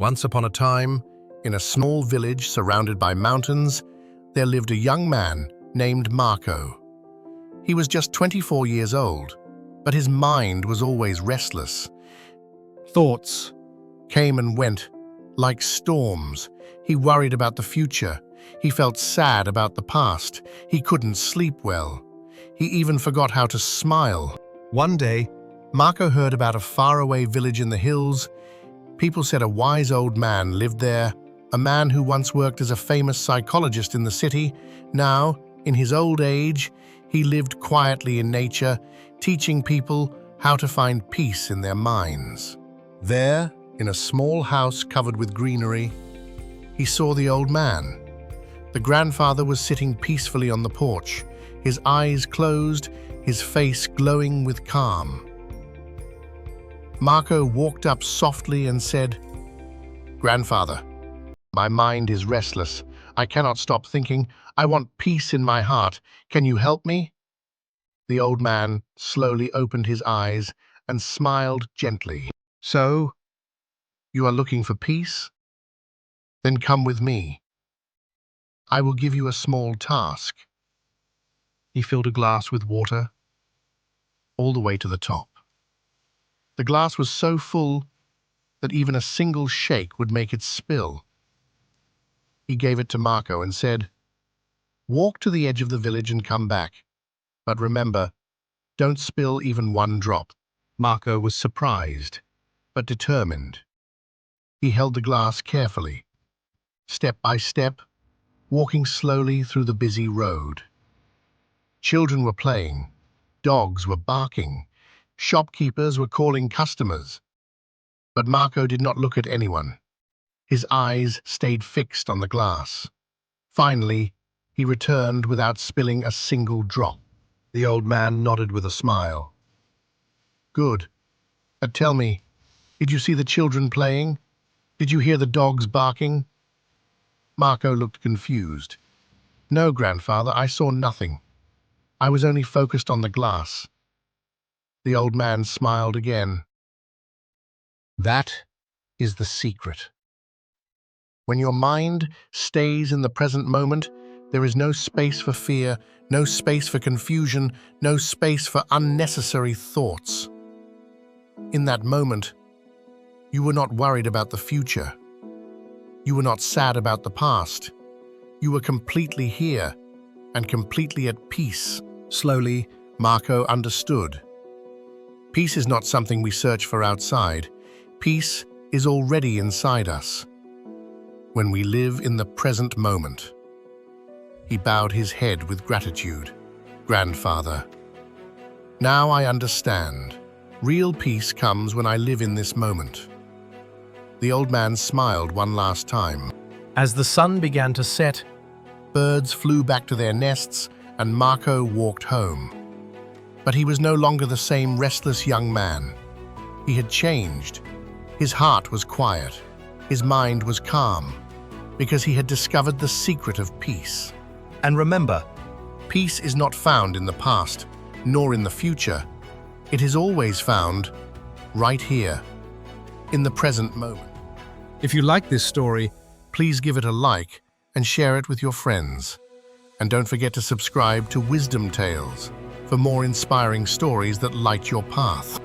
Once upon a time, in a small village surrounded by mountains, there lived a young man named Marco. He was just 24 years old, but his mind was always restless. Thoughts came and went like storms. He worried about the future. He felt sad about the past. He couldn't sleep well. He even forgot how to smile. One day, Marco heard about a faraway village in the hills. People said a wise old man lived there, a man who once worked as a famous psychologist in the city. Now, in his old age, he lived quietly in nature, teaching people how to find peace in their minds. There, in a small house covered with greenery, he saw the old man. The grandfather was sitting peacefully on the porch, his eyes closed, his face glowing with calm. Marco walked up softly and said, "Grandfather, my mind is restless. I cannot stop thinking. I want peace in my heart. Can you help me?" The old man slowly opened his eyes and smiled gently. "So, you are looking for peace? Then come with me. I will give you a small task." He filled a glass with water all the way to the top. The glass was so full that even a single shake would make it spill. He gave it to Marco and said, "Walk to the edge of the village and come back. But remember, don't spill even one drop." Marco was surprised, but determined. He held the glass carefully, step by step, walking slowly through the busy road. Children were playing, dogs were barking, shopkeepers were calling customers. But Marco did not look at anyone. His eyes stayed fixed on the glass. Finally, he returned without spilling a single drop. The old man nodded with a smile. "Good. Tell me, did you see the children playing? Did you hear the dogs barking?" Marco looked confused. "No, grandfather, I saw nothing. I was only focused on the glass." The old man smiled again. "That is the secret. When your mind stays in the present moment, there is no space for fear, no space for confusion, no space for unnecessary thoughts. In that moment, you were not worried about the future. You were not sad about the past. You were completely here and completely at peace." Slowly, Marco understood. Peace is not something we search for outside. Peace is already inside us, when we live in the present moment. He bowed his head with gratitude. "Grandfather, now I understand. Real peace comes when I live in this moment." The old man smiled one last time. As the sun began to set, birds flew back to their nests and Marco walked home. But he was no longer the same restless young man. He had changed. His heart was quiet. His mind was calm, because he had discovered the secret of peace. And remember, peace is not found in the past, nor in the future. It is always found right here, in the present moment. If you like this story, please give it a like and share it with your friends. And don't forget to subscribe to Wisdom Tales for more inspiring stories that light your path.